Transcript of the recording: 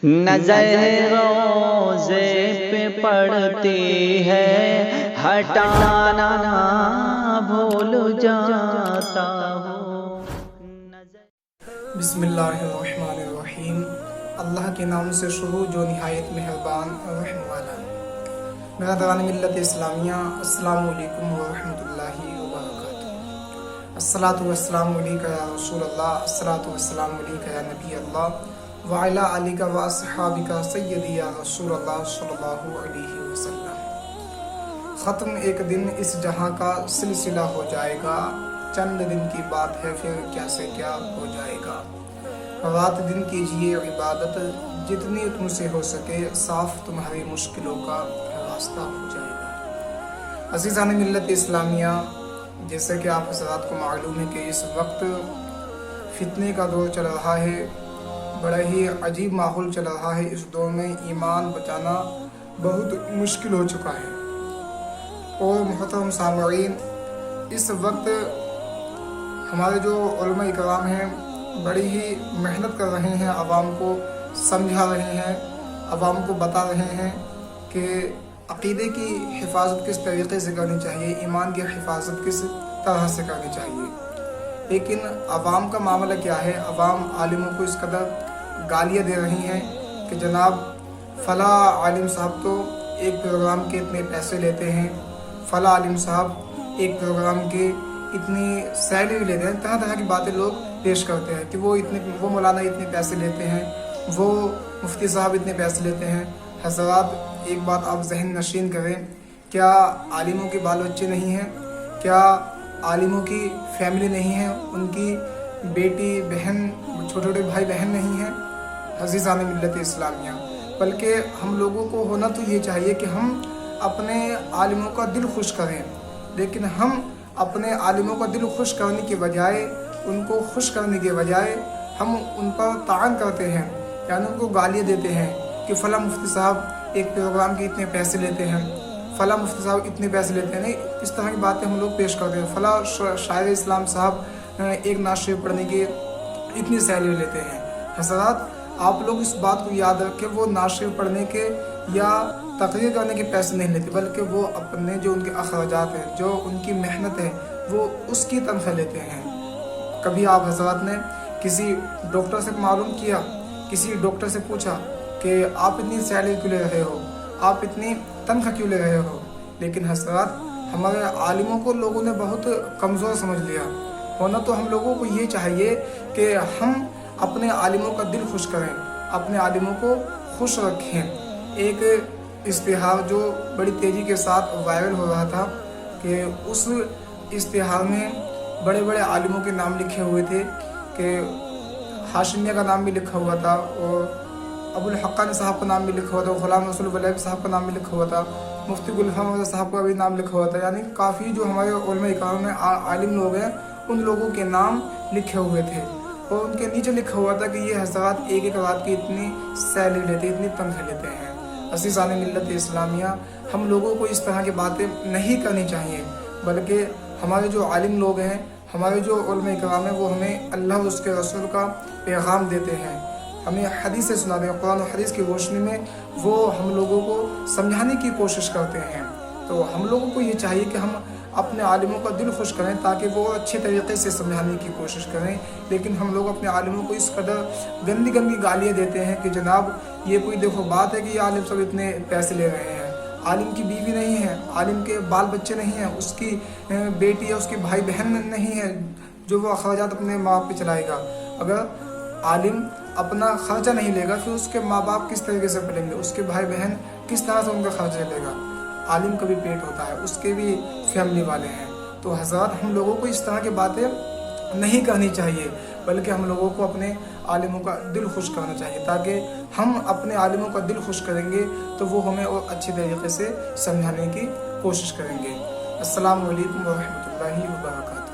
نظر روزے پہ پڑتی ہے، ہٹانا نہ بھول جاتا ہوں۔ بسم اللہ الرحمن الرحیم۔ اللہ کے نام سے شروع جو نہایت مہربان اور رحم والا۔ برادران ملت اسلامیہ، السلام علیکم ورحمۃ اللہ وبرکاتہ۔ الصلاۃ والسلام علیک یا رسول اللہ، الصلاۃ والسلام علیک یا نبی اللہ، وعلی آلک و اصحابک سیدی یا رسول اللہ صلی اللہ علیہ وسلم۔ ختم ایک دن اس جہاں کا سلسلہ ہو جائے گا، چند دن کی بات ہے پھر کیا سے کیا ہو جائے گا۔ رات دن کیجیے عبادت، جتنی تم سے ہو سکے، صاف تمہاری مشکلوں کا راستہ ہو جائے گا۔ عزیزان ملت اسلامیہ، جیسے کہ آپ حضرات کو معلوم ہے کہ اس وقت فتنے کا دور چل رہا ہے، بڑا ہی عجیب ماحول چل رہا ہے۔ اس دور میں ایمان بچانا بہت مشکل ہو چکا ہے۔ اور محترم سامعین، اس وقت ہمارے جو علماء اکرام ہیں بڑی ہی محنت کر رہے ہیں، عوام کو سمجھا رہے ہیں، عوام کو بتا رہے ہیں کہ عقیدے کی حفاظت کس طریقے سے کرنی چاہیے، ایمان کی حفاظت کس طرح سے کرنی چاہیے۔ لیکن عوام کا معاملہ کیا ہے؟ عوام عالموں کو اس قدر گالیاں دے رہی ہیں کہ جناب فلاں عالم صاحب تو ایک پروگرام کے اتنے پیسے لیتے ہیں، فلاں عالم صاحب ایک پروگرام کے اتنی سیلری لیتے ہیں، طرح طرح کی باتیں لوگ پیش کرتے ہیں کہ وہ مولانا اتنے پیسے لیتے ہیں، وہ مفتی صاحب اتنے پیسے لیتے ہیں۔ حضرات، ایک بات آپ ذہن نشین کریں، کیا عالموں کے بال بچے نہیں ہیں؟ کیا عالموں کی فیملی نہیں ہے؟ ان کی بیٹی بہن، چھوٹے چھوٹے بھائی بہن نہیں ہیں؟ عزیزان ملت اسلامیہ، بلکہ ہم لوگوں کو ہونا تو یہ چاہیے کہ ہم اپنے عالموں کا دل خوش کریں، لیکن ہم اپنے عالموں کا دل خوش کرنے کے بجائے، ان کو خوش کرنے کے بجائے ہم ان پر طعن کرتے ہیں، یعنی ان کو گالیاں دیتے ہیں کہ فلاں مفتی صاحب ایک پروگرام کے اتنے پیسے لیتے ہیں، فلاں مفتی صاحب اتنے پیسے لیتے ہیں، نہیں، اس طرح کی باتیں ہم لوگ پیش کرتے ہیں۔ فلاں شاعر اسلام صاحب ایک نعت شریف پڑھنے کی اتنی سیلری لیتے ہیں۔ حضرات، آپ لوگ اس بات کو یاد رکھیں، وہ نعت شریف پڑھنے کے یا تقریر کرنے کے پیسے نہیں لیتے، بلکہ وہ اپنے جو ان کے اخراجات ہیں، جو ان کی محنت ہے، وہ اس کی تنخواہ لیتے ہیں۔ کبھی آپ حضرات نے کسی ڈاکٹر سے معلوم کیا، کسی ڈاکٹر سے پوچھا کہ آپ اتنی سیلری کیوں لے رہے ہو، آپ اتنی تنخواہ کیوں لے رہے ہو؟ لیکن حضرات، ہمارے عالموں کو لوگوں نے بہت کمزور سمجھ لیا۔ ہونا تو ہم لوگوں کو یہ چاہیے کہ ہم اپنے عالموں کا دل خوش کریں، اپنے عالموں کو خوش رکھیں۔ ایک اشتہار جو بڑی تیزی کے ساتھ وائرل ہو رہا تھا کہ اس اشتہار میں بڑے بڑے عالموں کے نام لکھے ہوئے تھے، کہ ہاشمیہ کا نام بھی لکھا ہوا تھا، اور ابو الحقانی صاحب کا نام بھی لکھا ہوا تھا، غلام رسول ولیب صاحب کا نام بھی لکھا ہوا تھا، مفتی گل فہد صاحب کا بھی نام لکھا ہوا تھا، یعنی کافی جو ہمارے علماء اکرام میں عالم لوگ ہیں ان لوگوں کے نام لکھے ہوئے تھے، اور ان کے نیچے لکھا ہوا تھا کہ یہ حضرات ایک ایک رات کی اتنی سیلری لیتے، اتنی تنخواہ لیتے ہیں۔ عزیزان ملت اسلامیہ، ہم لوگوں کو اس طرح کی باتیں نہیں کرنی چاہیے، بلکہ ہمارے جو عالم لوگ ہیں، ہمارے جو علماء اکرام ہیں، وہ ہمیں اللہ اور اس کے رسول کا پیغام دیتے ہیں، ہمیں حدیث سناتے ہیں، قرآن و حدیث کی روشنی میں وہ ہم لوگوں کو سمجھانے کی کوشش کرتے ہیں۔ تو ہم لوگوں کو یہ چاہیے کہ ہم اپنے عالموں کا دل خوش کریں تاکہ وہ اچھے طریقے سے سمجھانے کی کوشش کریں، لیکن ہم لوگ اپنے عالموں کو اس قدر گندی گندی گالیاں دیتے ہیں کہ جناب یہ کوئی دیکھو بات ہے کہ یہ عالم سب اتنے پیسے لے رہے ہیں۔ عالم کی بیوی نہیں ہے، عالم کے بال بچے نہیں ہیں، اس کی بیٹی یا اس کے بھائی بہن نہیں ہے جو وہ اخراجات اپنے ماں باپ پہ چلائے گا۔ اگر عالم اپنا خرچہ نہیں لے گا، پھر اس کے ماں باپ کس طریقے سے پلیں گے، اس کے بھائی بہن کس طرح سے ان کا خرچہ لے گا؟ عالم کا بھی پیٹ ہوتا ہے، اس کے بھی فیملی والے ہیں۔ تو حضرات، ہم لوگوں کو اس طرح کی باتیں نہیں کرنی چاہیے، بلکہ ہم لوگوں کو اپنے عالموں کا دل خوش کرنا چاہیے، تاکہ ہم اپنے عالموں کا دل خوش کریں گے تو وہ ہمیں اور اچھی طریقے سے سمجھانے کی کوشش کریں گے۔ السلام علیکم ورحمۃ اللہ وبرکاتہ۔